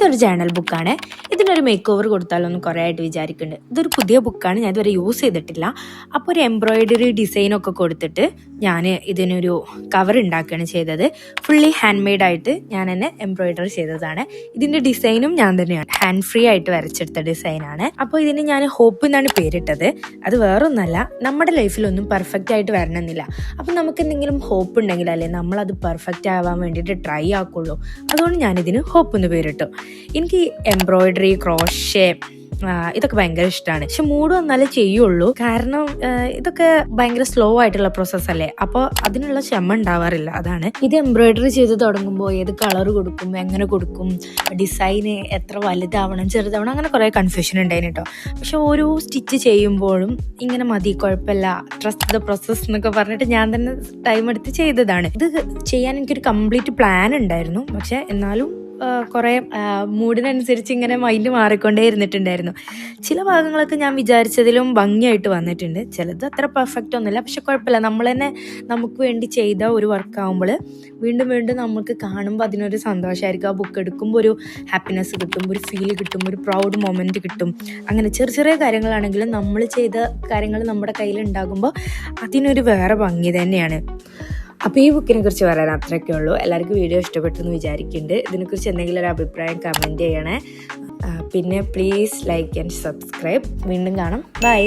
ഇതൊരു ജേണൽ ബുക്കാണ്. ഇതിനൊരു മേക്ക് ഓവർ കൊടുത്താലൊന്നും കുറേ ആയിട്ട് വിചാരിക്കുന്നുണ്ട്. ഇതൊരു പുതിയ ബുക്കാണ്, ഞാൻ ഇതുവരെ യൂസ് ചെയ്തിട്ടില്ല. അപ്പോൾ ഒരു എംബ്രോയിഡറി ഡിസൈനൊക്കെ കൊടുത്തിട്ട് ഞാൻ ഇതിനൊരു കവർ ഉണ്ടാക്കുകയാണ് ചെയ്തത്. ഫുള്ളി ഹാൻഡ് മെയ്ഡായിട്ട് ഞാൻ തന്നെ എംബ്രോയിഡറി ചെയ്തതാണ്. ഇതിൻ്റെ ഡിസൈനും ഞാൻ തന്നെയാണ് ഹാൻഡ് ഫ്രീ ആയിട്ട് വരച്ചെടുത്ത ഡിസൈനാണ്. അപ്പോൾ ഇതിന് ഞാൻ ഹോപ്പ് എന്നാണ് പേരിട്ടത്. അത് വേറൊന്നല്ല, നമ്മുടെ ലൈഫിലൊന്നും പെർഫെക്റ്റ് ആയിട്ട് വരണമെന്നില്ല. അപ്പം നമുക്ക് എന്തെങ്കിലും ഹോപ്പ് ഉണ്ടെങ്കിലല്ലേ നമ്മളത് പെർഫെക്റ്റ് ആവാൻ വേണ്ടിയിട്ട് ട്രൈ ആക്കുള്ളൂ. അതുകൊണ്ട് ഞാനിതിന് ഹോപ്പ് എന്ന് പേരിട്ടു. എനിക്ക് എംബ്രോയിഡറി, ക്രോഷേ ഇതൊക്കെ ഭയങ്കര ഇഷ്ടമാണ്. പക്ഷെ മൂഡ് വന്നാലേ ചെയ്യുള്ളൂ. കാരണം ഇതൊക്കെ ഭയങ്കര സ്ലോ ആയിട്ടുള്ള പ്രോസസ്സ് അല്ലേ, അപ്പോൾ അതിനുള്ള ക്ഷമ ഉണ്ടാവാറില്ല. അതാണ്. ഇത് എംബ്രോയിഡറി ചെയ്ത് തുടങ്ങുമ്പോൾ ഏത് കളർ കൊടുക്കും, എങ്ങനെ കൊടുക്കും, ഡിസൈന് എത്ര വലുതാവണം ചെറുതാവണം, അങ്ങനെ കുറേ കൺഫ്യൂഷൻ ഉണ്ടായിരുന്നു കേട്ടോ. പക്ഷെ ഓരോ സ്റ്റിച്ച് ചെയ്യുമ്പോഴും ഇങ്ങനെ മതി, കുഴപ്പമില്ല, ട്രസ്റ്റ് ദ പ്രോസസ് എന്നൊക്കെ പറഞ്ഞിട്ട് ഞാൻ തന്നെ ടൈം എടുത്ത് ചെയ്തതാണ്. ഇത് ചെയ്യാൻ എനിക്കൊരു കംപ്ലീറ്റ് പ്ലാൻ ഉണ്ടായിരുന്നു. പക്ഷെ എന്നാലും കുറേ മൂഡിനനുസരിച്ച് ഇങ്ങനെ മൈൻഡ് മാറിക്കൊണ്ടേ ഇരുന്നിട്ടുണ്ടായിരുന്നു. ചില ഭാഗങ്ങളൊക്കെ ഞാൻ വിചാരിച്ചതിലും ഭംഗിയായിട്ട് വന്നിട്ടുണ്ട്. ചിലത് അത്ര പെർഫെക്റ്റ് ഒന്നുമില്ല. പക്ഷെ കുഴപ്പമില്ല, നമ്മൾ തന്നെ നമുക്ക് വേണ്ടി ചെയ്ത ഒരു വർക്കാവുമ്പോൾ വീണ്ടും വീണ്ടും നമുക്ക് കാണുമ്പോൾ അതിനൊരു സന്തോഷമായിരിക്കും. ആ ബുക്ക് എടുക്കുമ്പോൾ ഒരു ഹാപ്പിനെസ് കിട്ടും, ഒരു ഫീൽ കിട്ടും, ഒരു പ്രൗഡ് മൊമെൻറ്റ് കിട്ടും. അങ്ങനെ ചെറിയ ചെറിയ കാര്യങ്ങളാണെങ്കിലും നമ്മൾ ചെയ്ത കാര്യങ്ങൾ നമ്മുടെ കയ്യിലുണ്ടാകുമ്പോൾ അതിനൊരു വേറെ ഭംഗി തന്നെയാണ്. അപ്പോൾ ഈ ബുക്കിനെ കുറിച്ച് പറയാൻ അത്രയൊക്കെ ഉള്ളൂ. എല്ലാവർക്കും വീഡിയോ ഇഷ്ടപ്പെട്ടെന്ന് വിചാരിക്കുന്നുണ്ട്. ഇതിനെക്കുറിച്ച് എന്തെങ്കിലും ഒരു അഭിപ്രായം കമൻറ്റ് ചെയ്യണേ. പിന്നെ പ്ലീസ് ലൈക്ക് ആൻഡ് സബ്സ്ക്രൈബ്. വീണ്ടും കാണാം. ബൈ.